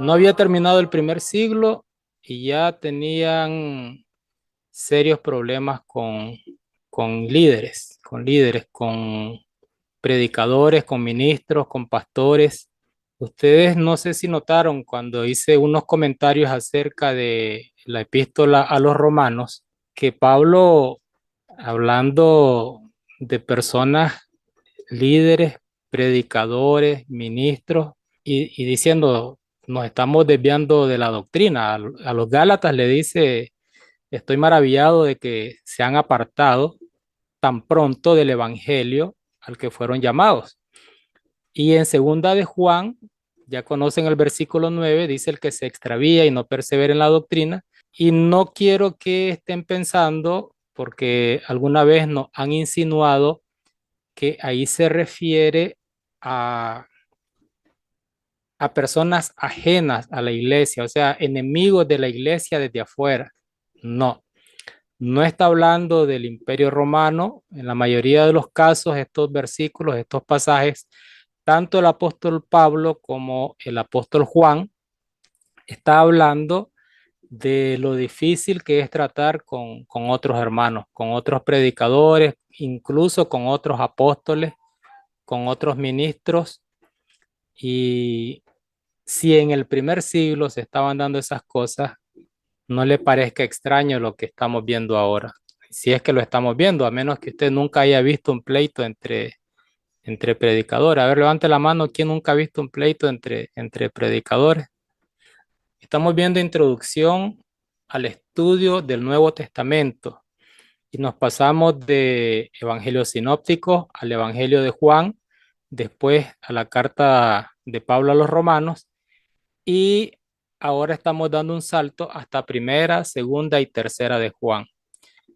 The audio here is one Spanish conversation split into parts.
No había terminado el primer siglo y ya tenían serios problemas con predicadores, con ministros, con pastores. Ustedes no sé si notaron cuando hice unos comentarios acerca de la epístola a los romanos, que Pablo, hablando de personas líderes, predicadores, ministros, y diciendo, nos estamos desviando de la doctrina. A los Gálatas le dice, estoy maravillado de que se han apartado tan pronto del evangelio al que fueron llamados. Y en segunda de Juan, ya conocen el versículo 9, dice el que se extravía y no persevera en la doctrina. Y no quiero que estén pensando, porque alguna vez nos han insinuado que ahí se refiere a, a personas ajenas a la iglesia, o sea, enemigos de la iglesia desde afuera. No, no está hablando del Imperio Romano. En la mayoría de los casos, estos versículos, estos pasajes, tanto el apóstol Pablo como el apóstol Juan está hablando de lo difícil que es tratar con otros hermanos, con otros predicadores, incluso con otros apóstoles, con otros ministros. Y si en el primer siglo se estaban dando esas cosas, no le parezca extraño lo que estamos viendo ahora. Si es que lo estamos viendo, a menos que usted nunca haya visto un pleito entre predicadores. A ver, levante la mano, ¿quién nunca ha visto un pleito entre predicadores? Estamos viendo introducción al estudio del Nuevo Testamento y nos pasamos de Evangelio sinóptico al Evangelio de Juan, después a la carta de Pablo a los Romanos y ahora estamos dando un salto hasta primera, segunda y tercera de Juan.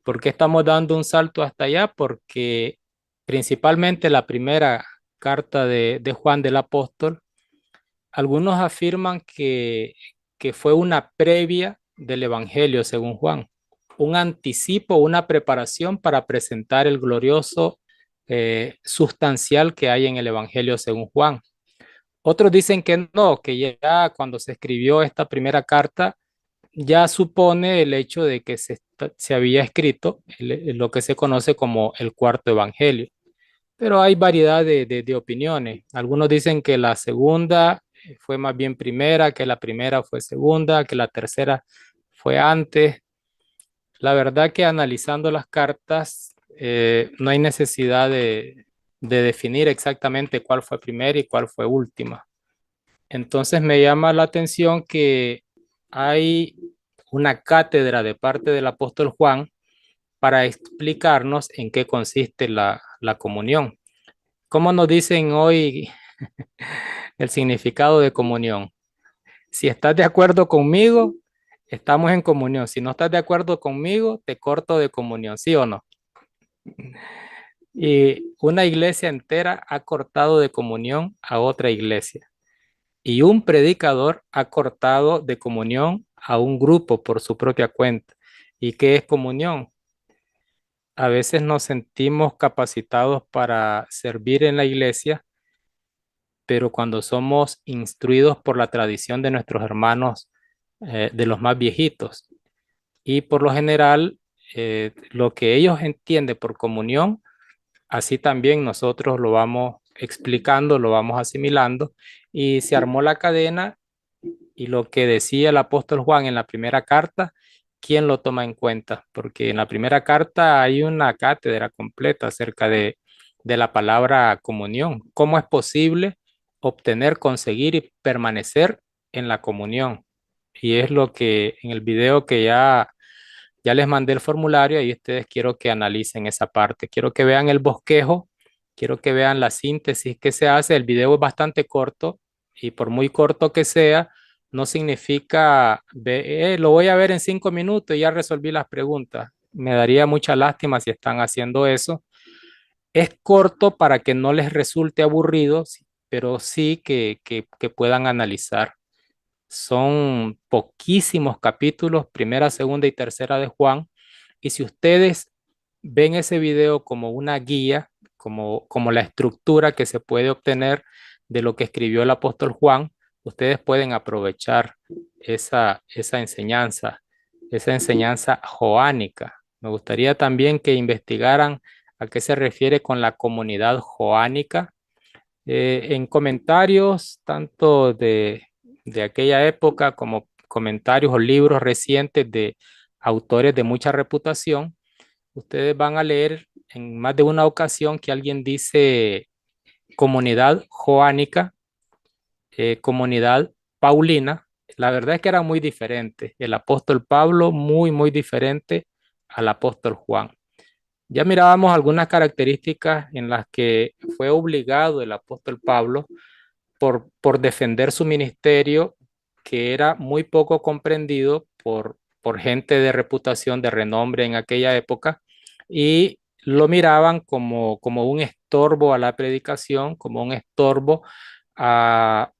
¿Por qué estamos dando un salto hasta allá? Porque principalmente la primera carta de Juan del apóstol, algunos afirman que fue una previa del Evangelio según Juan, un anticipo, una preparación para presentar el glorioso sustancial que hay en el Evangelio según Juan. Otros dicen que no, que ya cuando se escribió esta primera carta, ya supone el hecho de que se había escrito lo que se conoce como el cuarto evangelio. Pero hay variedad de opiniones. Algunos dicen que la segunda fue más bien primera, que la primera fue segunda, que la tercera fue antes. La verdad que analizando las cartas, no hay necesidad de definir exactamente cuál fue primera y cuál fue última. Entonces me llama la atención que hay una cátedra de parte del apóstol Juan para explicarnos en qué consiste la comunión. ¿Cómo nos dicen hoy el significado de comunión? Si estás de acuerdo conmigo, estamos en comunión. Si no estás de acuerdo conmigo, te corto de comunión, ¿sí o no? Y una iglesia entera ha cortado de comunión a otra iglesia. Y un predicador ha cortado de comunión a un grupo por su propia cuenta. ¿Y qué es comunión? A veces nos sentimos capacitados para servir en la iglesia, pero cuando somos instruidos por la tradición de nuestros hermanos, de los más viejitos, y por lo general, lo que ellos entienden por comunión, así también nosotros lo vamos explicando, lo vamos asimilando, y se armó la cadena. Y lo que decía el apóstol Juan en la primera carta, ¿quién lo toma en cuenta? Porque en la primera carta hay una cátedra completa acerca de la palabra comunión. ¿Cómo es posible obtener, conseguir y permanecer en la comunión? Y es lo que en el video que ya les mandé el formulario, ahí ustedes quiero que analicen esa parte. Quiero que vean el bosquejo, quiero que vean la síntesis que se hace. El video es bastante corto y por muy corto que sea, no significa, lo voy a ver en 5 minutos y ya resolví las preguntas. Me daría mucha lástima si están haciendo eso. Es corto para que no les resulte aburrido, sí, pero sí que puedan analizar. Son poquísimos capítulos, primera, segunda y tercera de Juan. Y si ustedes ven ese video como una guía, como la estructura que se puede obtener de lo que escribió el apóstol Juan, ustedes pueden aprovechar esa enseñanza joánica. Me gustaría también que investigaran a qué se refiere con la comunidad joánica. En comentarios, tanto de aquella época como comentarios o libros recientes de autores de mucha reputación, ustedes van a leer en más de una ocasión que alguien dice comunidad joánica, comunidad paulina. La verdad es que era muy diferente. El apóstol Pablo muy, muy diferente al apóstol Juan. Ya mirábamos algunas características en las que fue obligado el apóstol Pablo por defender su ministerio, que era muy poco comprendido por gente de reputación, de renombre en aquella época, y lo miraban como un estorbo a la predicación, como un estorbo a,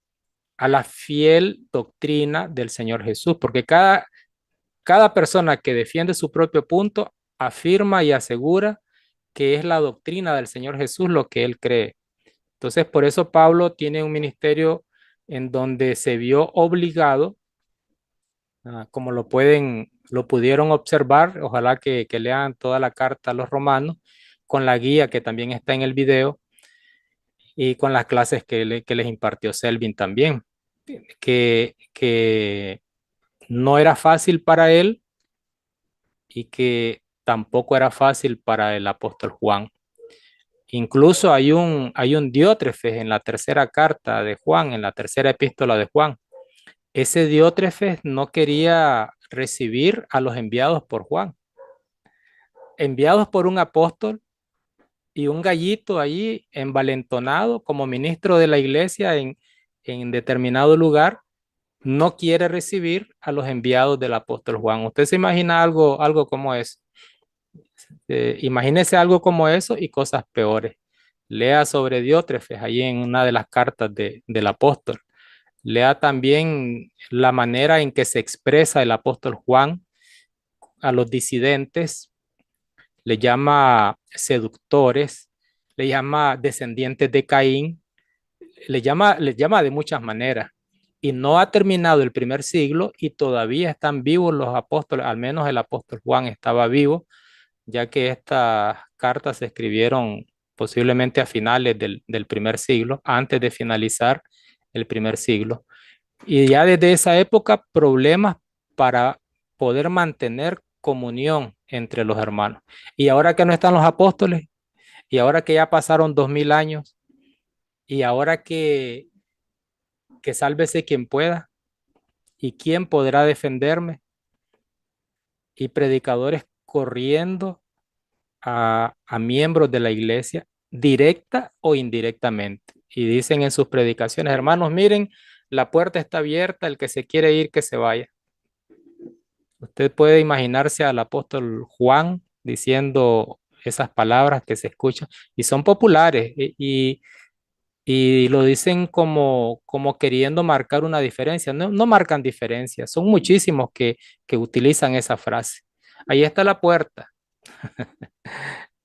a la fiel doctrina del Señor Jesús, porque cada persona que defiende su propio punto afirma y asegura que es la doctrina del Señor Jesús lo que él cree. Entonces, por eso Pablo tiene un ministerio en donde se vio obligado, como lo pudieron observar, ojalá que lean toda la carta a los romanos, con la guía que también está en el video y con las clases que les impartió Selvin también, que no era fácil para él y que tampoco era fácil para el apóstol Juan. Incluso hay un Diótrefes en la tercera carta de Juan, en la tercera epístola de Juan. Ese Diótrefes no quería recibir a los enviados por Juan, enviados por un apóstol y un gallito allí envalentonado como ministro de la iglesia en determinado lugar, no quiere recibir a los enviados del apóstol Juan. ¿Usted se imagina algo como eso? Imagínese algo como eso y cosas peores. Lea sobre Diótrefes ahí en una de las cartas del apóstol. Lea también la manera en que se expresa el apóstol Juan a los disidentes, le llama seductores, le llama descendientes de Caín, le llama de muchas maneras. Y no ha terminado el primer siglo y todavía están vivos los apóstoles, al menos el apóstol Juan estaba vivo, ya que estas cartas se escribieron posiblemente a finales del primer siglo, antes de finalizar el primer siglo. Y ya desde esa época, problemas para poder mantener comunión entre los hermanos. Y ahora que no están los apóstoles, y ahora que ya pasaron 2000 años, y ahora que sálvese quien pueda, y quién podrá defenderme, y predicadores corriendo a miembros de la iglesia, directa o indirectamente. Y dicen en sus predicaciones, hermanos, miren, la puerta está abierta, el que se quiere ir, que se vaya. Usted puede imaginarse al apóstol Juan diciendo esas palabras que se escuchan y son populares y lo dicen como queriendo marcar una diferencia. No, no marcan diferencia, son muchísimos que utilizan esa frase. Ahí está la puerta,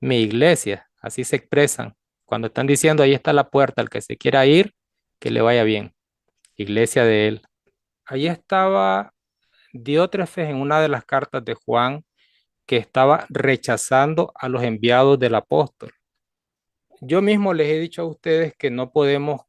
mi iglesia, así se expresan. Cuando están diciendo ahí está la puerta, el que se quiera ir, que le vaya bien, iglesia de él. Ahí estaba Diótrefes en una de las cartas de Juan que estaba rechazando a los enviados del apóstol. Yo mismo les he dicho a ustedes que no podemos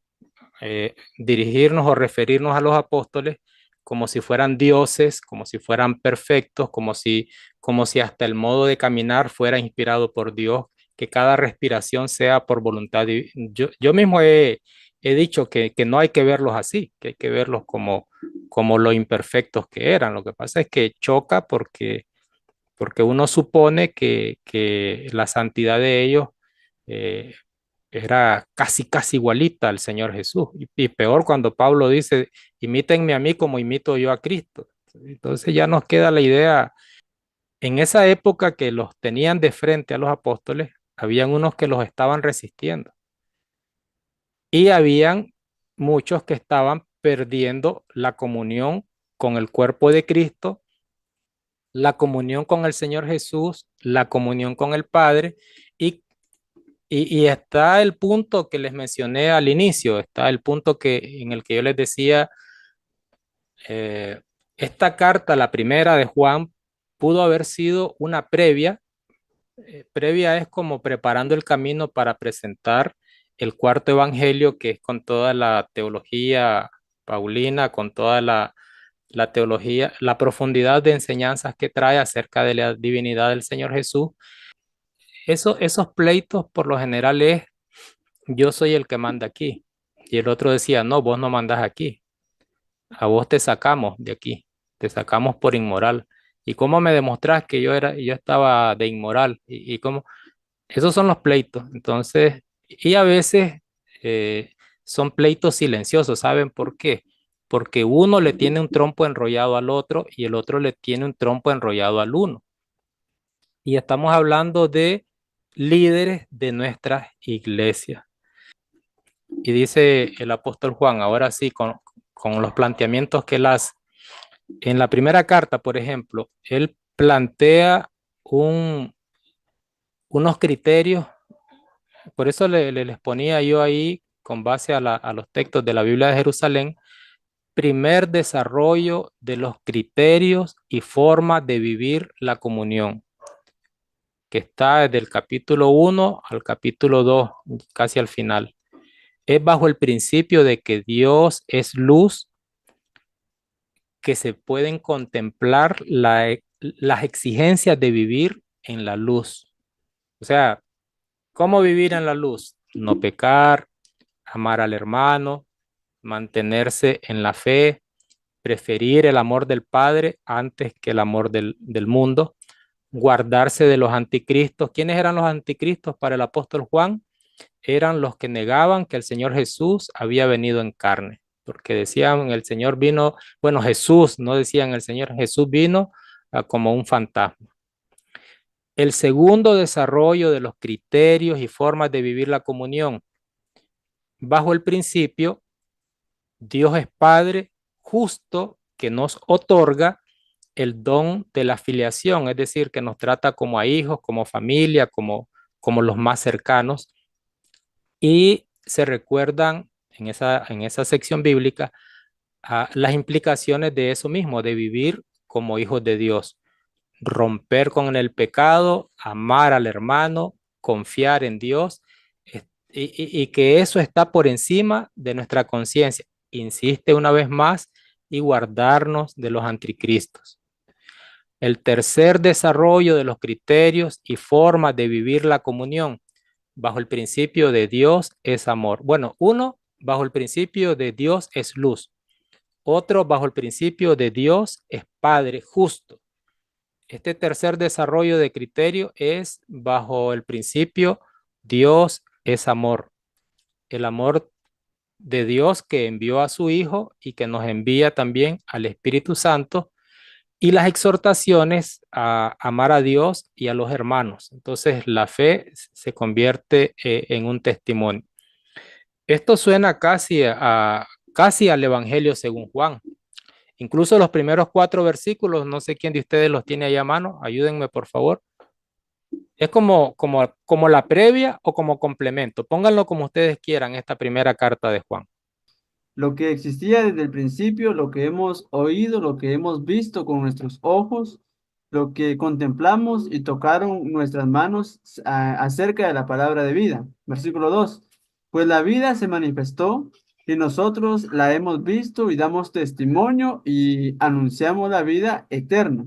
dirigirnos o referirnos a los apóstoles como si fueran dioses, como si fueran perfectos, como si hasta el modo de caminar fuera inspirado por Dios, que cada respiración sea por voluntad. Yo mismo he dicho que no hay que verlos así, que hay que verlos como lo imperfectos que eran. Lo que pasa es que choca porque uno supone que la santidad de ellos eh, era casi, casi igualita al Señor Jesús. Y peor cuando Pablo dice, imítenme a mí como imito yo a Cristo. Entonces ya nos queda la idea, en esa época que los tenían de frente a los apóstoles, habían unos que los estaban resistiendo y habían muchos que estaban perdiendo la comunión con el cuerpo de Cristo, la comunión con el Señor Jesús, la comunión con el Padre y y está el punto que les mencioné al inicio, está el punto en el que yo les decía Eh, Esta carta, la primera de Juan, pudo haber sido una previa. Previa es como preparando el camino para presentar el cuarto evangelio, que es con toda la teología paulina, con toda la teología, la profundidad de enseñanzas que trae acerca de la divinidad del Señor Jesús. Esos pleitos por lo general es, yo soy el que manda aquí. Y el otro decía, no, vos no mandás aquí, a vos te sacamos de aquí, te sacamos por inmoral. ¿Y cómo me demostrás que yo estaba de inmoral? ¿Y cómo? Esos son los pleitos. Entonces, y a veces son pleitos silenciosos. ¿Saben por qué? Porque uno le tiene un trompo enrollado al otro y el otro le tiene un trompo enrollado al uno. Y estamos hablando de líderes de nuestras iglesias. Y dice el apóstol Juan, ahora sí, con los planteamientos que él hace. En la primera carta, por ejemplo, él plantea un, unos criterios. Por eso les ponía yo ahí, con base a los textos de la Biblia de Jerusalén, primer desarrollo de los criterios y formas de vivir la comunión, que está desde el capítulo 1 al capítulo 2, casi al final. Es bajo el principio de que Dios es luz, que se pueden contemplar las exigencias de vivir en la luz. O sea, ¿cómo vivir en la luz? No pecar, amar al hermano, mantenerse en la fe, preferir el amor del Padre antes que el amor del mundo, guardarse de los anticristos. ¿Quiénes eran los anticristos para el apóstol Juan? Eran los que negaban que el Señor Jesús había venido en carne, porque decían el Señor vino, bueno, Jesús, no decían el Señor, Jesús vino como un fantasma. El segundo desarrollo de los criterios y formas de vivir la comunión, bajo el principio Dios es Padre justo que nos otorga el don de la filiación, es decir, que nos trata como a hijos, como familia, como los más cercanos. Y se recuerdan en esa sección bíblica las implicaciones de eso mismo, de vivir como hijos de Dios, romper con el pecado, amar al hermano, confiar en Dios, y que eso está por encima de nuestra conciencia. Insiste una vez más, y guardarnos de los anticristos. El tercer desarrollo de los criterios y formas de vivir la comunión bajo el principio de Dios es amor. Bueno, uno, bajo el principio de Dios es luz. Otro, bajo el principio de Dios es Padre justo. Este tercer desarrollo de criterio es bajo el principio Dios es amor. El amor de Dios que envió a su Hijo y que nos envía también al Espíritu Santo, y las exhortaciones a amar a Dios y a los hermanos. Entonces la fe se convierte en un testimonio. Esto suena casi al Evangelio según Juan. Incluso los primeros 4 versículos, no sé quién de ustedes los tiene ahí a mano, ayúdenme por favor. Es como la previa o como complemento. Pónganlo como ustedes quieran, esta primera carta de Juan. Lo que existía desde el principio, lo que hemos oído, lo que hemos visto con nuestros ojos, lo que contemplamos y tocaron nuestras manos acerca de la palabra de vida. Versículo 2. Pues la vida se manifestó y nosotros la hemos visto y damos testimonio y anunciamos la vida eterna,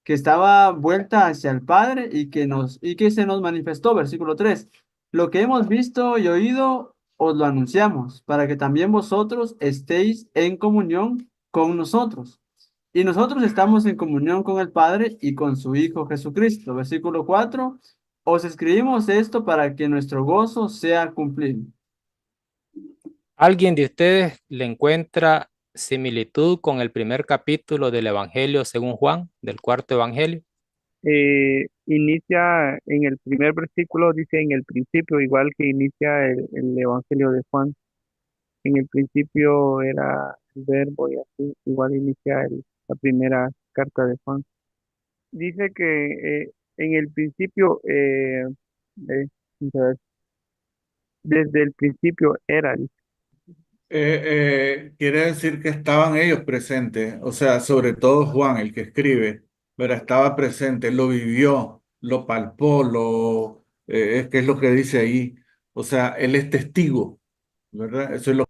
que estaba vuelta hacia el Padre y que se nos manifestó. Versículo 3. Lo que hemos visto y oído os lo anunciamos, para que también vosotros estéis en comunión con nosotros. Y nosotros estamos en comunión con el Padre y con su Hijo Jesucristo. Versículo 4. Os escribimos esto para que nuestro gozo sea cumplido. ¿Alguien de ustedes le encuentra similitud con el primer capítulo del Evangelio según Juan, del cuarto Evangelio? Inicia en el primer versículo, dice en el principio, igual que inicia el Evangelio de Juan. En el principio era el verbo y así, igual inicia la primera carta de Juan. Dice que en el principio, eh, vamos a ver, desde el principio era, dice. Quiere decir que estaban ellos presentes, o sea, sobre todo Juan, el que escribe, pero estaba presente, lo vivió, lo palpó, es que es lo que dice ahí. O sea, él es testigo, ¿verdad? Eso es lo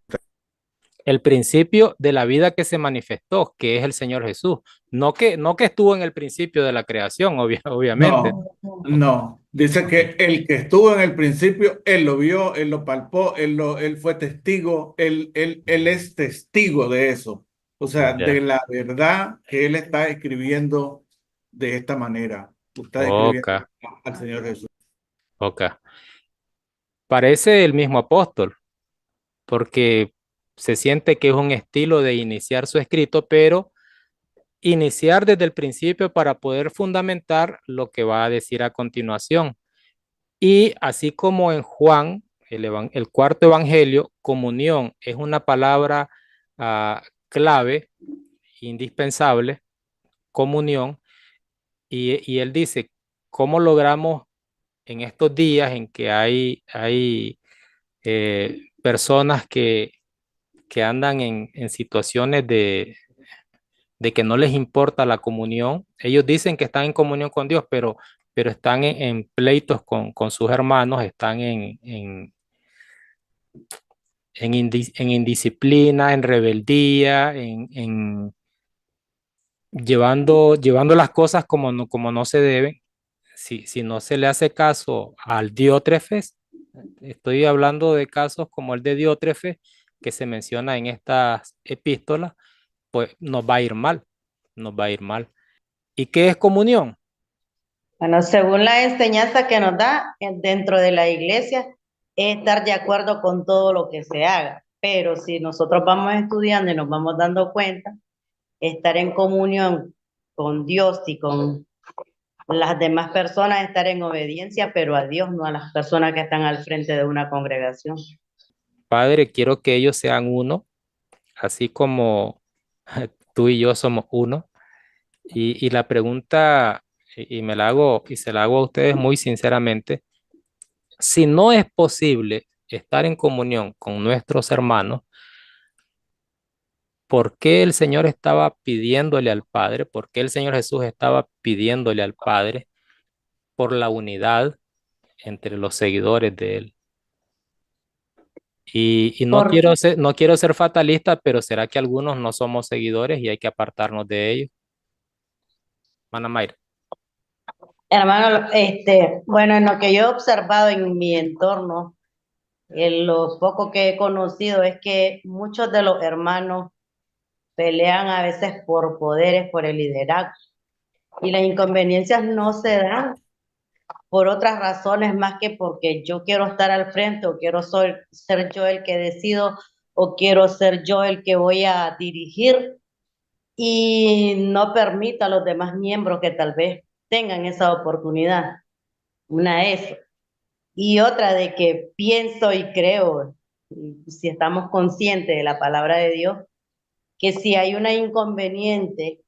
El principio de la vida que se manifestó, que es el Señor Jesús. No que estuvo en el principio de la creación, obviamente. No, no. Dice que el que estuvo en el principio, él lo vio, él lo palpó, él fue testigo, él es testigo de eso. O sea, de Ya. la verdad que él está escribiendo de esta manera. Está escribiendo Ok, al Señor Jesús. ok. Parece el mismo apóstol, porque se siente que es un estilo de iniciar su escrito, pero iniciar desde el principio para poder fundamentar lo que va a decir a continuación. Y así como en Juan, el cuarto evangelio, comunión es una palabra clave, indispensable, comunión, y él dice, ¿cómo logramos en estos días en que hay personas que andan en situaciones de que no les importa la comunión? Ellos dicen que están en comunión con Dios, pero están en pleitos con sus hermanos, están en indisciplina, en rebeldía, llevando las cosas como no se deben. Si no se le hace caso al Diótrefes, estoy hablando de casos como el de Diótrefes que se menciona en estas epístolas, pues nos va a ir mal, nos va a ir mal. ¿Y qué es comunión? Bueno, según la enseñanza que nos da dentro de la iglesia, es estar de acuerdo con todo lo que se haga. Pero si nosotros vamos estudiando y nos vamos dando cuenta, estar en comunión con Dios y con las demás personas, estar en obediencia, pero a Dios, no a las personas que están al frente de una congregación. Padre, quiero que ellos sean uno, así como tú y yo somos uno. Y la pregunta, y me la hago, y se la hago a ustedes muy sinceramente, si no es posible estar en comunión con nuestros hermanos, ¿por qué el Señor estaba pidiéndole al Padre? ¿Por qué el Señor Jesús estaba pidiéndole al Padre por la unidad entre los seguidores de Él? Y no Por, quiero ser fatalista, pero ¿será que algunos no somos seguidores y hay que apartarnos de ellos? Mana Mayra. hermano, bueno, en lo que yo he observado en mi entorno, en lo poco que he conocido, es que muchos de los hermanos pelean a veces por poderes, por el liderazgo. Y las inconveniencias no se dan por otras razones más que porque yo quiero estar al frente o quiero ser yo el que decido o quiero ser yo el que voy a dirigir y no permita a los demás miembros que tal vez tengan esa oportunidad. Una es. Y otra de que pienso y creo, si estamos conscientes de la palabra de Dios, que si hay una inconveniente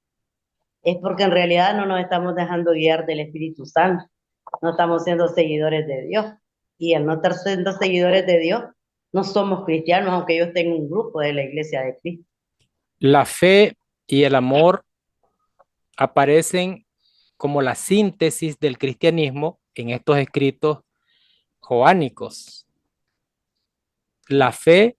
es porque en realidad no nos estamos dejando guiar del Espíritu Santo, no estamos siendo seguidores de Dios. Y al no estar siendo seguidores de Dios, no somos cristianos, aunque yo esté en un grupo de la iglesia de Cristo. La fe y el amor aparecen como la síntesis del cristianismo en estos escritos joánicos. La fe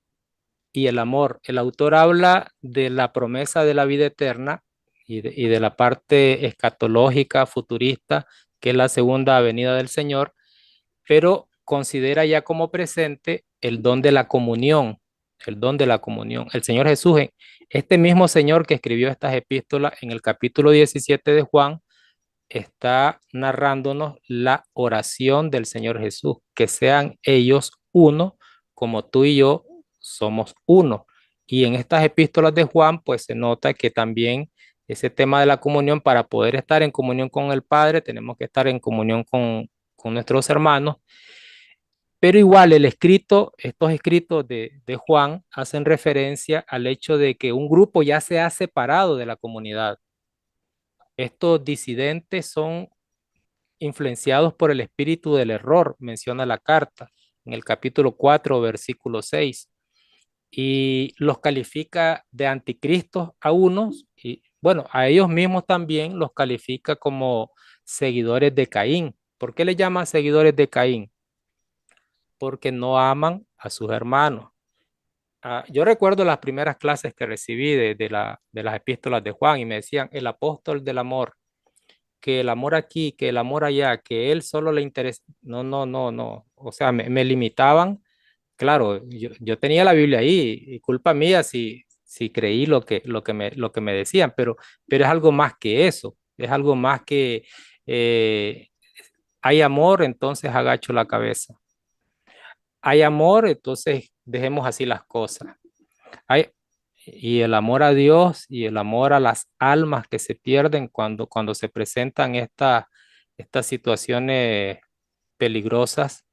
y el amor. El autor habla de la promesa de la vida eterna y de la parte escatológica, futurista, que es la segunda venida del Señor, pero considera ya como presente el don de la comunión, el don de la comunión. El Señor Jesús, este mismo Señor que escribió estas epístolas en el capítulo 17 de Juan, está narrándonos la oración del Señor Jesús, que sean ellos uno, como tú y yo somos uno. Y en estas epístolas de Juan, pues se nota que también ese tema de la comunión, para poder estar en comunión con el Padre, tenemos que estar en comunión con nuestros hermanos. Pero igual estos escritos de Juan hacen referencia al hecho de que un grupo ya se ha separado de la comunidad. Estos disidentes son influenciados por el espíritu del error, menciona la carta en el capítulo 4, versículo 6. y los califica de anticristos a unos y bueno, a ellos mismos también los califica como seguidores de Caín. ¿Por qué le llaman seguidores de Caín? Porque no aman a sus hermanos. Yo recuerdo las primeras clases que recibí de las epístolas de Juan y me decían el apóstol del amor, que el amor aquí, que el amor allá, que él solo le interesa. No, no, no, no. O sea, me limitaban. Claro, yo tenía la Biblia ahí y culpa mía si creí lo que me decían, pero es algo más que eso. Es algo más que eh, hay amor, entonces agacho la cabeza. Hay amor, entonces dejemos así las cosas. Hay, y el amor a Dios y el amor a las almas que se pierden cuando se presentan estas situaciones peligrosas.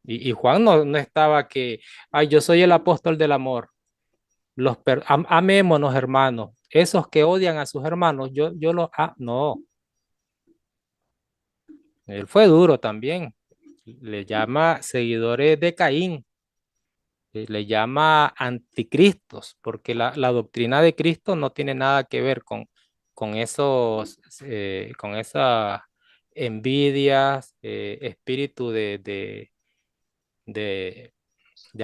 Y Juan no estaba que, ay, yo soy el apóstol del amor. Amémonos, hermanos. Esos que odian a sus hermanos, yo los... no, él fue duro también. Le llama seguidores de Caín. Le llama anticristos, porque la doctrina de Cristo no tiene nada que ver con con esas envidias, espíritu de, de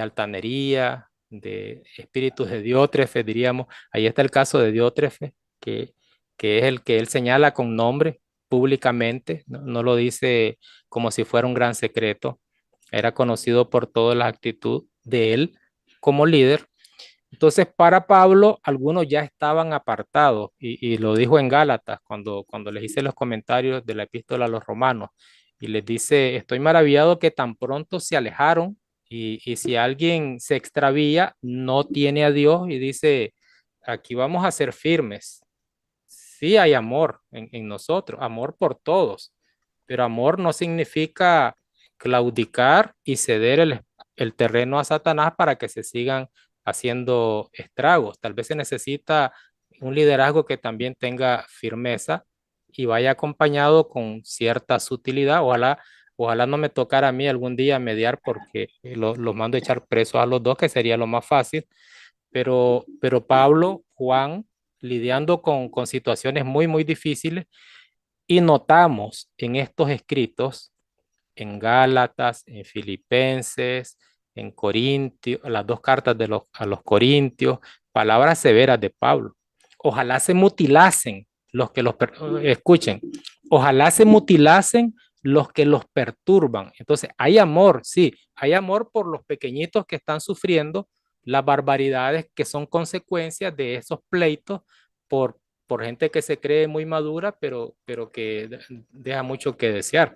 altanería, de espíritus de Diótrefe, diríamos. Ahí está el caso de Diótrefe, que es el que él señala con nombre públicamente, no lo dice como si fuera un gran secreto. Era conocido por toda la actitud de él como líder. Entonces, para Pablo, algunos ya estaban apartados, y lo dijo en Gálatas, cuando les hice los comentarios de la epístola a los romanos, y les dice, estoy maravillado que tan pronto se alejaron, y si alguien se extravía, no tiene a Dios, y dice, aquí vamos a ser firmes. Sí hay amor en nosotros, amor por todos, pero amor no significa claudicar y ceder el terreno a Satanás para que se sigan haciendo estragos. Tal vez se necesita un liderazgo que también tenga firmeza y vaya acompañado con cierta sutilidad. Ojalá no me tocara a mí algún día mediar porque los mando a echar presos a los dos, que sería lo más fácil, pero Pablo, Juan, lidiando con situaciones muy, muy difíciles, y notamos en estos escritos, en Gálatas, en Filipenses, en Corintios, las dos cartas a los Corintios, palabras severas de Pablo. Ojalá se mutilasen los que escuchen, ojalá se mutilasen los que los perturban. Entonces, hay amor, sí, hay amor por los pequeñitos que están sufriendo las barbaridades que son consecuencias de esos pleitos por gente que se cree muy madura, pero que deja mucho que desear.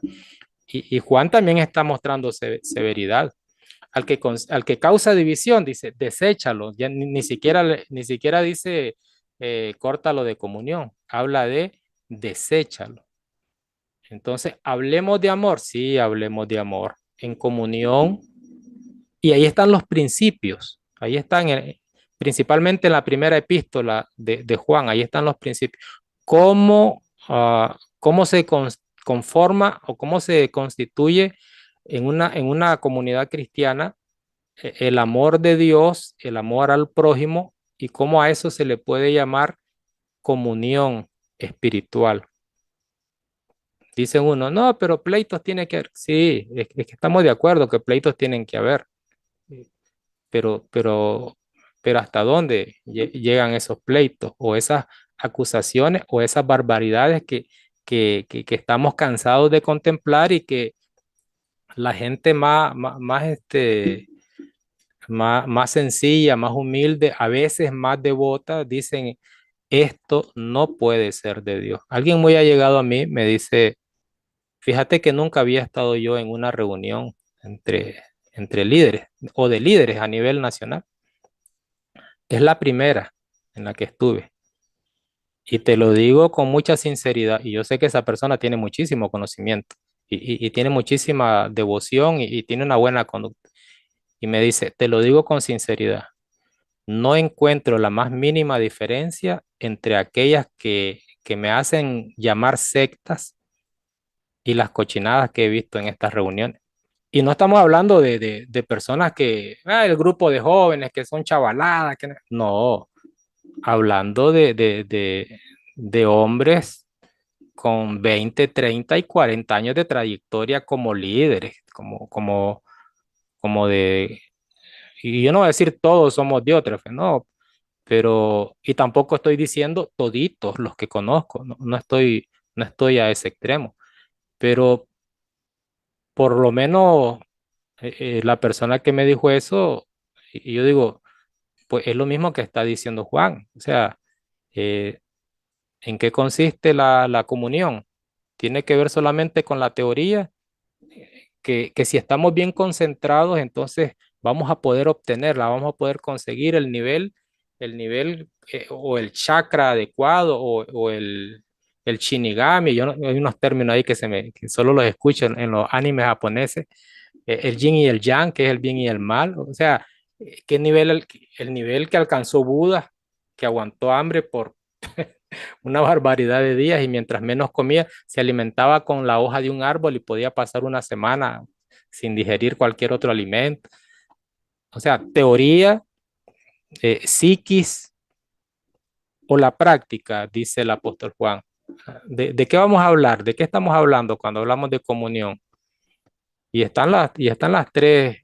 Y Juan también está mostrando severidad. Al que causa división, dice, deséchalo. Ya ni siquiera dice, córtalo de comunión. Habla de deséchalo. Entonces, hablemos de amor. Sí, hablemos de amor. En comunión. Y ahí están los principios. Ahí están, principalmente en la primera epístola de Juan. Ahí están los principios. Cómo se conforma o cómo se constituye en una comunidad cristiana el amor de Dios, el amor al prójimo, y cómo a eso se le puede llamar comunión espiritual. Dicen uno, no, pero pleitos tiene que haber. Sí, es que estamos de acuerdo que pleitos tienen que haber, pero, pero, pero ¿hasta dónde llegan esos pleitos o esas acusaciones o esas barbaridades que estamos cansados de contemplar, y que la gente más sencilla, más humilde, a veces más devota, dicen, esto no puede ser de Dios? Alguien muy allegado a mí me dice, fíjate que nunca había estado yo en una reunión entre líderes o de líderes a nivel nacional. Es la primera en la que estuve. Y te lo digo con mucha sinceridad. Y yo sé que esa persona tiene muchísimo conocimiento y tiene muchísima devoción y tiene una buena conducta. Y me dice, te lo digo con sinceridad, no encuentro la más mínima diferencia entre aquellas que me hacen llamar sectas y las cochinadas que he visto en estas reuniones. Y no estamos hablando de personas que, el grupo de jóvenes que son chavaladas, que no, hablando de hombres con 20, 30 y 40 años de trayectoria como líderes, como de, y yo no voy a decir todos somos diótrefes, no, pero, y tampoco estoy diciendo toditos los que conozco, no estoy a ese extremo, pero por lo menos la persona que me dijo eso, y yo digo, pues es lo mismo que está diciendo Juan, o sea, eh, ¿en qué consiste la comunión? Tiene que ver solamente con la teoría, que si estamos bien concentrados, entonces vamos a poder obtenerla, vamos a poder conseguir el nivel o el chakra adecuado o el shinigami. Hay unos términos ahí que solo los escucho en los animes japoneses, el yin y el yang, que es el bien y el mal. O sea, ¿qué nivel, el nivel que alcanzó Buda, que aguantó hambre por una barbaridad de días y mientras menos comía, se alimentaba con la hoja de un árbol y podía pasar una semana sin digerir cualquier otro alimento? O sea, teoría, psiquis o la práctica, dice el apóstol Juan. ¿De qué vamos a hablar? ¿De qué estamos hablando cuando hablamos de comunión? Y están las tres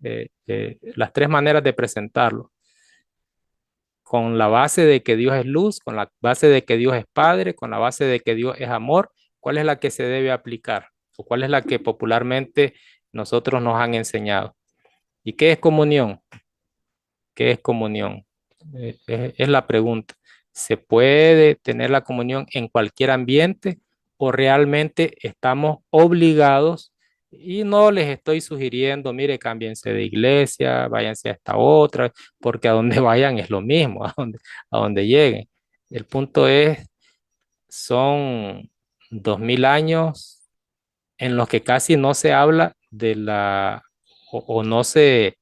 maneras de presentarlo, con la base de que Dios es luz, con la base de que Dios es Padre, con la base de que Dios es amor. ¿Cuál es la que se debe aplicar? ¿O cuál es la que popularmente nosotros nos han enseñado? ¿Y qué es comunión? ¿Qué es comunión? Es la pregunta. ¿Se puede tener la comunión en cualquier ambiente o realmente estamos obligados? Y no les estoy sugiriendo, mire, cámbiense de iglesia, váyanse a esta otra, porque a donde vayan es lo mismo, a donde lleguen. El punto es, son 2000 años en los que casi no se habla o no se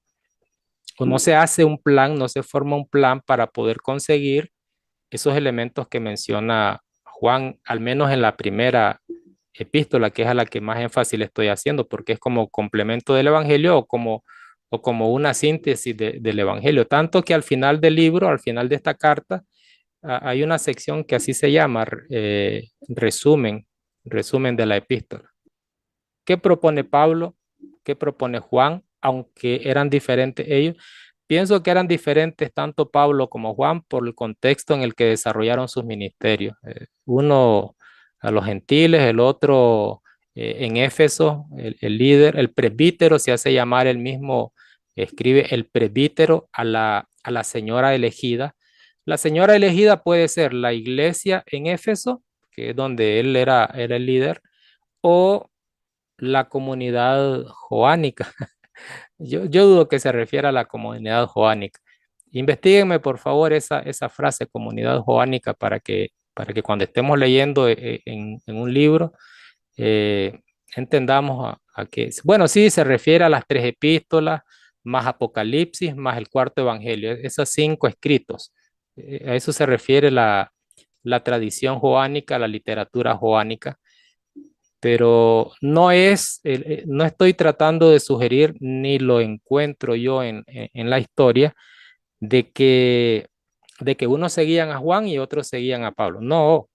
hace un plan, no se forma un plan para poder conseguir esos elementos que menciona Juan, al menos en la primera epístola, que es a la que más énfasis le estoy haciendo, porque es como complemento del Evangelio o como una síntesis del Evangelio. Tanto que al final del libro, al final de esta carta, hay una sección que así se llama, resumen de la epístola. ¿Qué propone Pablo? ¿Qué propone Juan? Aunque eran diferentes ellos. Pienso que eran diferentes tanto Pablo como Juan por el contexto en el que desarrollaron sus ministerios. Uno a los gentiles, el otro en Éfeso, el líder, el presbítero se hace llamar el mismo, escribe el presbítero a la señora elegida. La señora elegida puede ser la iglesia en Éfeso, que es donde él era el líder, o la comunidad joánica. Yo dudo que se refiera a la comunidad joánica. Investíguenme, por favor, esa frase, comunidad joánica, para que cuando estemos leyendo en un libro, eh, entendamos a qué. Bueno, sí, se refiere a las tres epístolas, más Apocalipsis, más el cuarto evangelio, esos 5 escritos. A eso se refiere la tradición joánica, la literatura joánica, pero no estoy tratando de sugerir, ni lo encuentro yo en la historia, de que unos seguían a Juan y otros seguían a Pablo. No,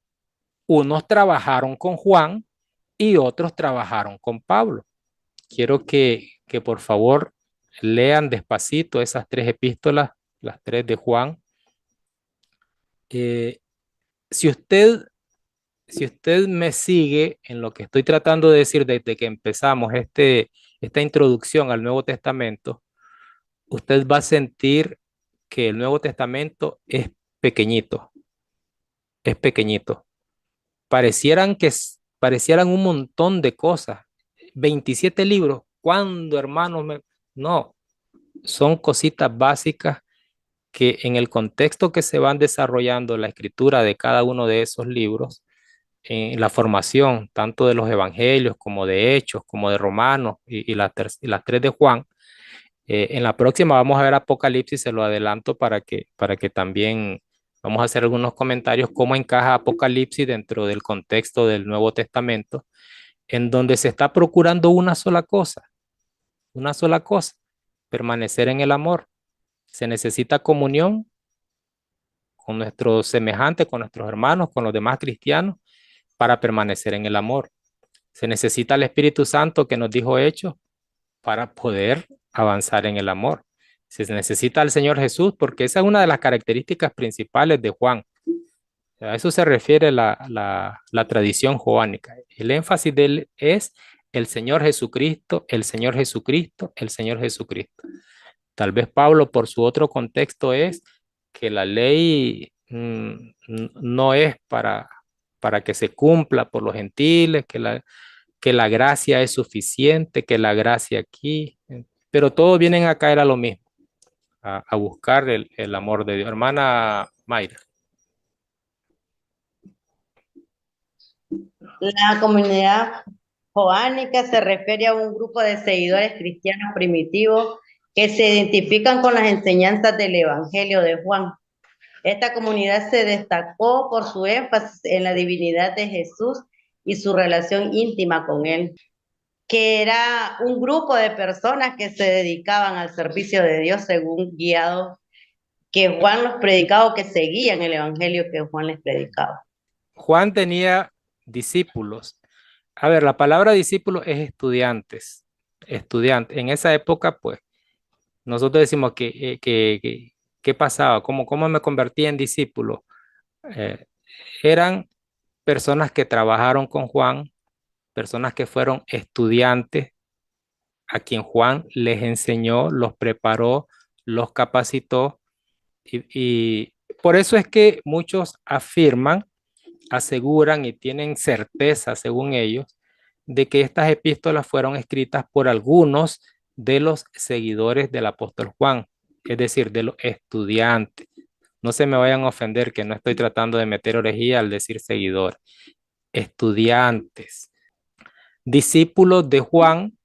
unos trabajaron con Juan y otros trabajaron con Pablo. Quiero que por favor lean despacito esas 3 epístolas, las 3 de Juan. Eh, si usted si usted me sigue en lo que estoy tratando de decir desde que empezamos esta introducción al Nuevo Testamento, usted va a sentir que el Nuevo Testamento es pequeñito. Parecieran un montón de cosas. 27 libros. ¿Cuándo, hermanos? No, son cositas básicas que en el contexto que se van desarrollando la escritura de cada uno de esos libros, en la formación tanto de los evangelios como de Hechos, como de Romanos y las 3 de Juan. En la próxima vamos a ver Apocalipsis, se lo adelanto para que también vamos a hacer algunos comentarios cómo encaja Apocalipsis dentro del contexto del Nuevo Testamento, en donde se está procurando una sola cosa, una sola cosa, permanecer en el amor. Se necesita comunión con nuestros semejantes, con nuestros hermanos, con los demás cristianos, para permanecer en el amor. Se necesita el Espíritu Santo que nos dijo Hechos para poder avanzar en el amor. Se necesita al Señor Jesús porque esa es una de las características principales de Juan. A eso se refiere la tradición joánica. El énfasis de él es el Señor Jesucristo, el Señor Jesucristo, el Señor Jesucristo. Tal vez Pablo, por su otro contexto, es que la ley no es para que se cumpla por los gentiles, que la gracia es suficiente, que la gracia aquí, pero todos vienen a caer a lo mismo, a buscar el amor de Dios. Hermana Mayra. La comunidad joánica se refiere a un grupo de seguidores cristianos primitivos que se identifican con las enseñanzas del Evangelio de Juan. Esta comunidad se destacó por su énfasis en la divinidad de Jesús y su relación íntima con él, que era un grupo de personas que se dedicaban al servicio de Dios según guiados que Juan los predicaba, que seguían el Evangelio que Juan les predicaba. Juan tenía discípulos. A ver, la palabra discípulo es estudiantes. Estudiante. En esa época, pues, nosotros decimos ¿qué pasaba? ¿Cómo me convertí en discípulo? Eran personas que trabajaron con Juan, personas que fueron estudiantes, a quien Juan les enseñó, los preparó, los capacitó. Y por eso es que muchos afirman, aseguran y tienen certeza, según ellos, de que estas epístolas fueron escritas por algunos de los seguidores del apóstol Juan, es decir, de los estudiantes. No se me vayan a ofender que no estoy tratando de meter orejía al decir seguidor. Estudiantes, discípulos de Juan,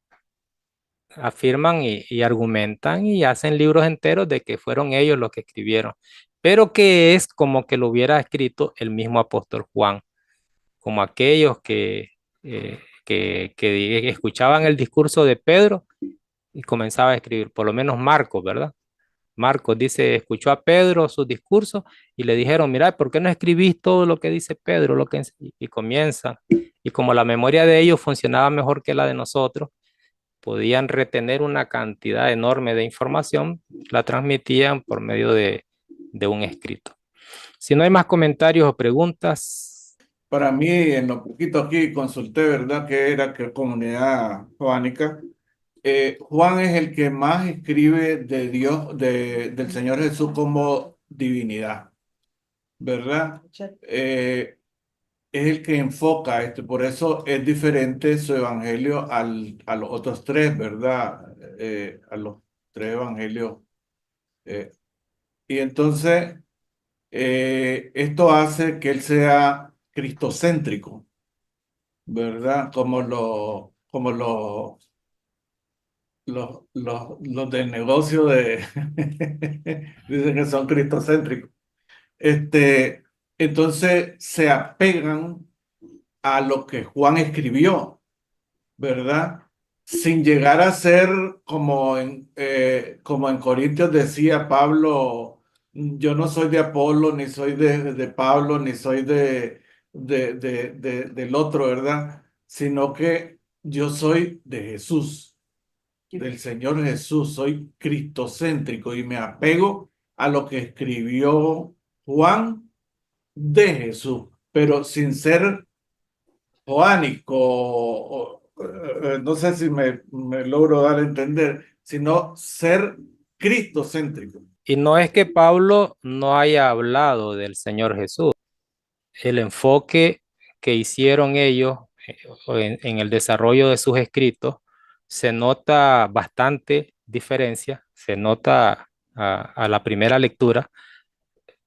afirman y argumentan y hacen libros enteros de que fueron ellos los que escribieron, pero que es como que lo hubiera escrito el mismo apóstol Juan, como aquellos que escuchaban el discurso de Pedro y comenzaba a escribir, por lo menos Marcos, ¿verdad? Marcos dice, escuchó a Pedro su discurso y le dijeron, mira, ¿por qué no escribís todo lo que dice Pedro? Y comienza. Y como la memoria de ellos funcionaba mejor que la de nosotros, podían retener una cantidad enorme de información, la transmitían por medio de un escrito. Si no hay más comentarios o preguntas. Para mí, en lo poquito aquí consulté, ¿verdad? Que era que comunidad joánica. Juan es el que más escribe de Dios, del Señor Jesús como divinidad, ¿verdad? Es el que enfoca esto, por eso es diferente su evangelio a los otros tres, ¿verdad? A los tres evangelios. Y entonces, esto hace que él sea cristocéntrico, ¿verdad? Los del negocio dicen que son cristocéntricos. Entonces se apegan a lo que Juan escribió, ¿verdad? Sin llegar a ser como en Corintios decía Pablo, yo no soy de Apolo, ni soy de Pablo, ni soy del otro, ¿verdad? Sino que yo soy de Jesús, del Señor Jesús, soy cristocéntrico y me apego a lo que escribió Juan de Jesús, pero sin ser joánico, no sé si me logro dar a entender, sino ser cristocéntrico. Y no es que Pablo no haya hablado del Señor Jesús. El enfoque que hicieron ellos en el desarrollo de sus escritos, se nota bastante diferencia, se nota a la primera lectura,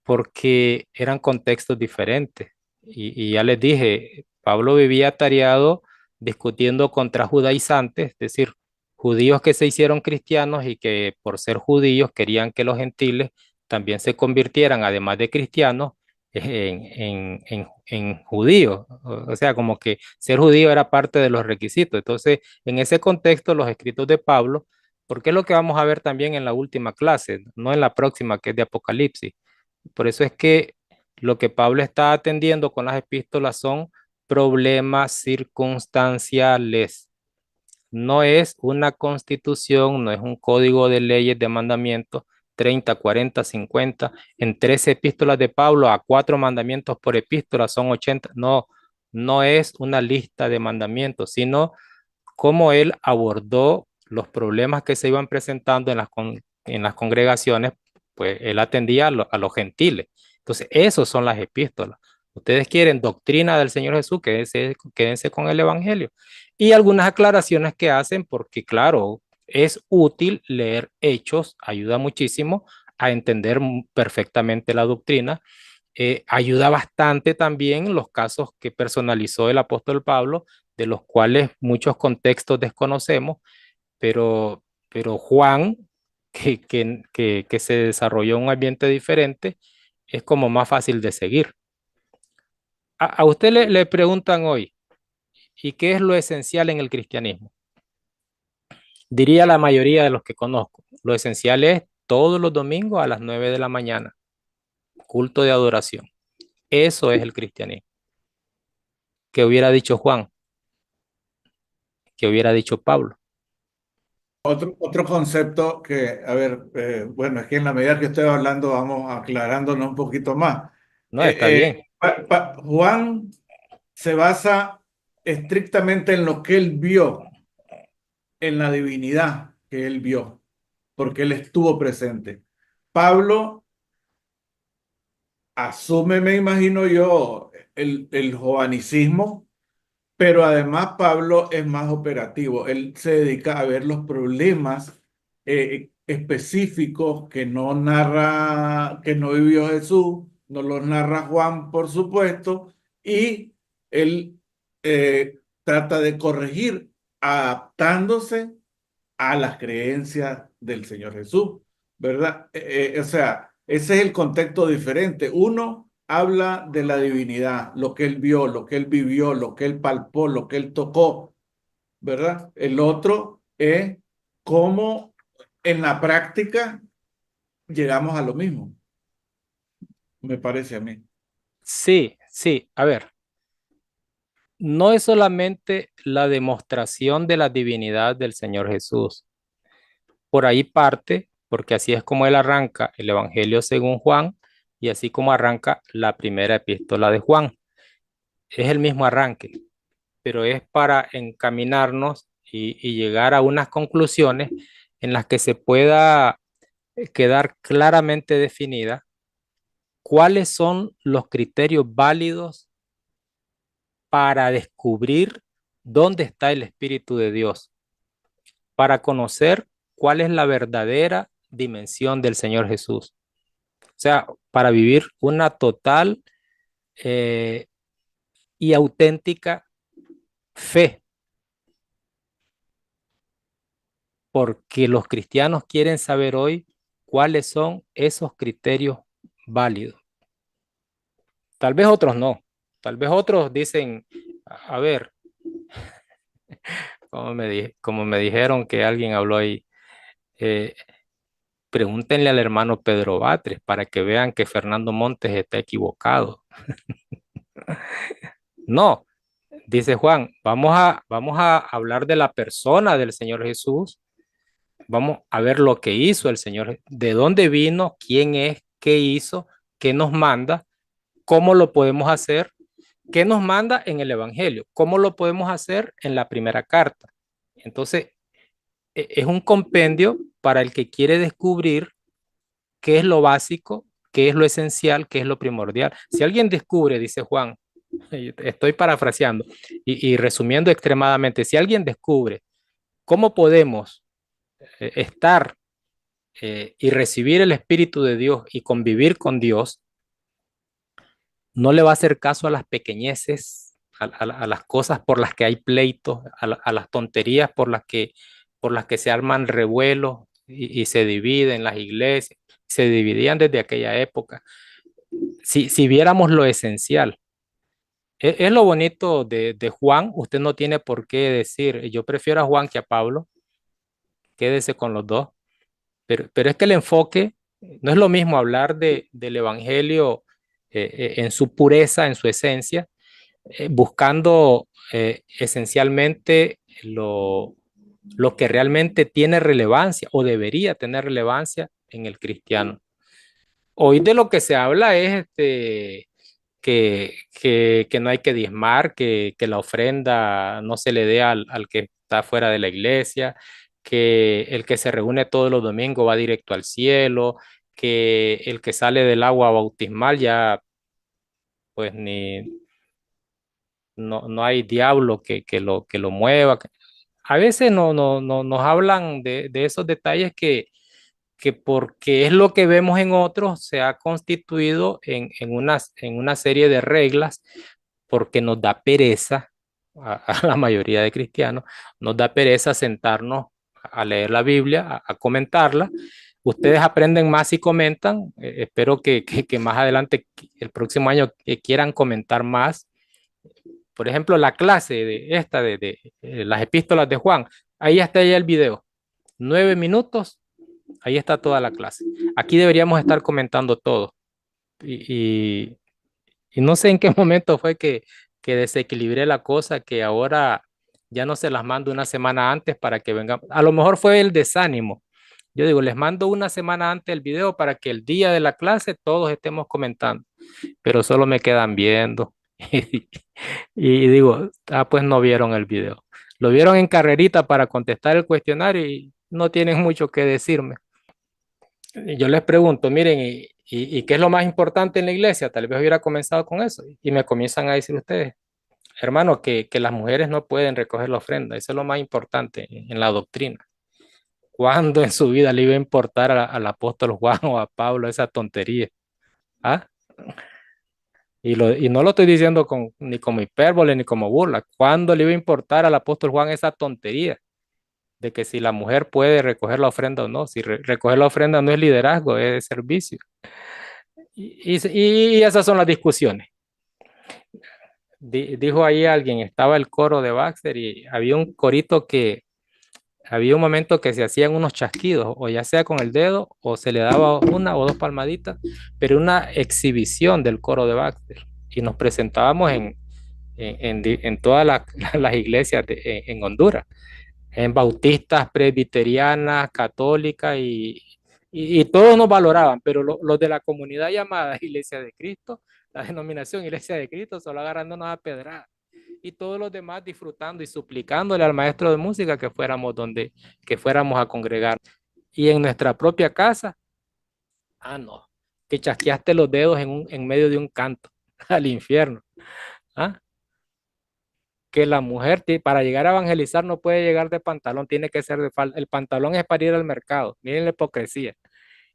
porque eran contextos diferentes. Y ya les dije, Pablo vivía atareado discutiendo contra judaizantes, es decir, judíos que se hicieron cristianos y que por ser judíos querían que los gentiles también se convirtieran, además de cristianos, en judíos. O sea, como que ser judío era parte de los requisitos. Entonces, en ese contexto, los escritos de Pablo, porque es lo que vamos a ver también en la última clase, no en la próxima, que es de Apocalipsis. Por eso es que lo que Pablo está atendiendo con las epístolas son problemas circunstanciales. No es una constitución, no es un código de leyes, de mandamientos, 30, 40, 50. En 13 epístolas de Pablo, a 4 mandamientos por epístola son 80. No, no es una lista de mandamientos, sino cómo él abordó los problemas que se iban presentando en las congregaciones, pues él atendía a los gentiles. Entonces, esos son las epístolas. Ustedes quieren doctrina del Señor Jesús, quédense con el Evangelio. Y algunas aclaraciones que hacen, porque claro, es útil leer hechos, ayuda muchísimo a entender perfectamente la doctrina. Ayuda bastante también los casos que personalizó el apóstol Pablo, de los cuales muchos contextos desconocemos, pero Juan, que se desarrolló en un ambiente diferente, es como más fácil de seguir. A usted le preguntan hoy, ¿y qué es lo esencial en el cristianismo? Diría la mayoría de los que conozco, lo esencial es todos los domingos a las 9 de la mañana, culto de adoración. Eso es el cristianismo. ¿Qué hubiera dicho Juan? ¿Qué hubiera dicho Pablo? Otro concepto que, a ver, bueno, es que en la medida que estoy hablando vamos aclarándonos un poquito más. No, está bien. Juan se basa estrictamente en lo que él vio, en la divinidad que él vio, porque él estuvo presente. Pablo asume, me imagino yo, el joanicismo, pero además Pablo es más operativo. Él se dedica a ver los problemas específicos que no narra, que no vivió Jesús, no los narra Juan, por supuesto, y él trata de corregir adaptándose a las creencias del Señor Jesús, ¿verdad? O sea, ese es el contexto diferente. Uno habla de la divinidad, lo que él vio, lo que él vivió, lo que él palpó, lo que él tocó, ¿verdad? El otro es cómo en la práctica llegamos a lo mismo, me parece a mí. Sí, sí. A ver, no es solamente la demostración de la divinidad del Señor Jesús. Por ahí parte, porque así es como él arranca el Evangelio según Juan y así como arranca la primera epístola de Juan. Es el mismo arranque, pero es para encaminarnos y llegar a unas conclusiones en las que se pueda quedar claramente definida cuáles son los criterios válidos para descubrir dónde está el Espíritu de Dios, para conocer cuál es la verdadera dimensión del Señor Jesús. O sea, para vivir una total eh, y auténtica fe, porque los cristianos quieren saber hoy cuáles son esos criterios válidos. Tal vez otros no, tal vez otros dicen, a ver, como me dijeron que alguien habló ahí, eh, pregúntenle al hermano Pedro Batres para que vean que Fernando Montes está equivocado. No, dice Juan, vamos a hablar de la persona del Señor Jesús, vamos a ver lo que hizo el Señor, de dónde vino, quién es, qué hizo, qué nos manda, cómo lo podemos hacer, qué nos manda en el Evangelio, cómo lo podemos hacer en la primera carta. Entonces, es un compendio para el que quiere descubrir qué es lo básico, qué es lo esencial, qué es lo primordial. Si alguien descubre, dice Juan, estoy parafraseando y resumiendo extremadamente, si alguien descubre cómo podemos estar y recibir el Espíritu de Dios y convivir con Dios, no le va a hacer caso a las pequeñeces, a las cosas por las que hay pleitos, a las tonterías por las que se arman revuelos y se dividen las iglesias, se dividían desde aquella época. si viéramos lo esencial. Es lo bonito de Juan. Usted no tiene por qué decir, yo prefiero a Juan que a Pablo, quédese con los dos. Pero es que el enfoque no es lo mismo hablar del Evangelio en su pureza, en su esencia, buscando esencialmente lo que realmente tiene relevancia o debería tener relevancia en el cristiano. Hoy de lo que se habla es que no hay que diezmar, que la ofrenda no se le dé al que está fuera de la iglesia, que el que se reúne todos los domingos va directo al cielo, que el que sale del agua bautismal ya pues no hay diablo que lo mueva. A veces nos hablan de esos detalles que porque es lo que vemos en otros, se ha constituido en una serie de reglas porque nos da pereza a la mayoría de cristianos, nos da pereza sentarnos a leer la Biblia, a comentarla. Ustedes aprenden más y comentan. Espero que más adelante, el próximo año, quieran comentar más. Por ejemplo, la clase de las epístolas de Juan, ahí está ya el video. 9 minutos, ahí está toda la clase. Aquí deberíamos estar comentando todo. Y, y no sé en qué momento fue que desequilibré la cosa, que ahora ya no se las mando una semana antes para que vengan. A lo mejor fue el desánimo. Yo digo, les mando una semana antes el video para que el día de la clase todos estemos comentando, pero solo me quedan viendo. Y digo, pues no vieron el video. Lo vieron en carrerita para contestar el cuestionario y no tienen mucho que decirme. Y yo les pregunto, miren, ¿y qué es lo más importante en la iglesia? Tal vez hubiera comenzado con eso. Y me comienzan a decir ustedes, hermano, que las mujeres no pueden recoger la ofrenda. Eso es lo más importante en la doctrina. ¿Cuándo en su vida le iba a importar al apóstol Juan o a Pablo esa tontería? ¿Ah? Y no lo estoy diciendo ni como hipérbole ni como burla. ¿Cuándo le iba a importar al apóstol Juan esa tontería de que si la mujer puede recoger la ofrenda o no? Si recoger la ofrenda no es liderazgo, es servicio. Y esas son las discusiones. Dijo ahí alguien, estaba el coro de Baxter y había un corito había un momento que se hacían unos chasquidos, o ya sea con el dedo, o se le daba una o dos palmaditas, pero una exhibición del coro de Baxter. Y nos presentábamos en todas las iglesias en Honduras, en bautistas, presbiterianas, católicas, y todos nos valoraban, pero los de la comunidad llamada Iglesia de Cristo, la denominación Iglesia de Cristo, solo agarrándonos a pedrada. Y todos los demás disfrutando y suplicándole al maestro de música que fuéramos a congregar. Y en nuestra propia casa, no, que chasqueaste los dedos en medio de un canto al infierno. ¿Ah? Que la mujer para llegar a evangelizar no puede llegar de pantalón, tiene que ser de falda. El pantalón es para ir al mercado. Miren la hipocresía.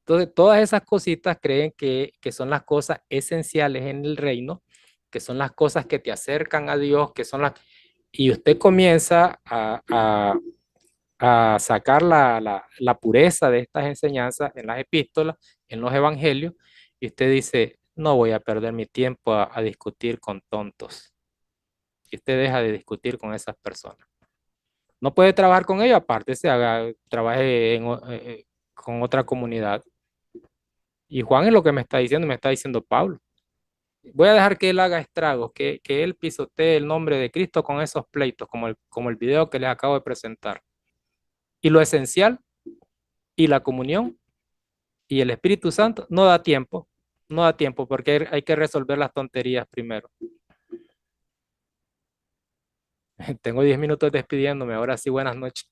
Entonces, todas esas cositas creen que son las cosas esenciales en el reino, que son las cosas que te acercan a Dios, que son las... Y usted comienza a sacar la pureza de estas enseñanzas en las epístolas, en los evangelios, y usted dice, no voy a perder mi tiempo a discutir con tontos. Y usted deja de discutir con esas personas. No puede trabajar con ellos, aparte trabaje con otra comunidad. Y Juan es lo que me está diciendo Pablo. Voy a dejar que él haga estragos, que él pisotee el nombre de Cristo con esos pleitos, como el video que les acabo de presentar. Y lo esencial, y la comunión, y el Espíritu Santo, no da tiempo, porque hay que resolver las tonterías primero. Tengo 10 minutos despidiéndome, ahora sí, buenas noches.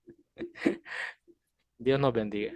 Dios nos bendiga.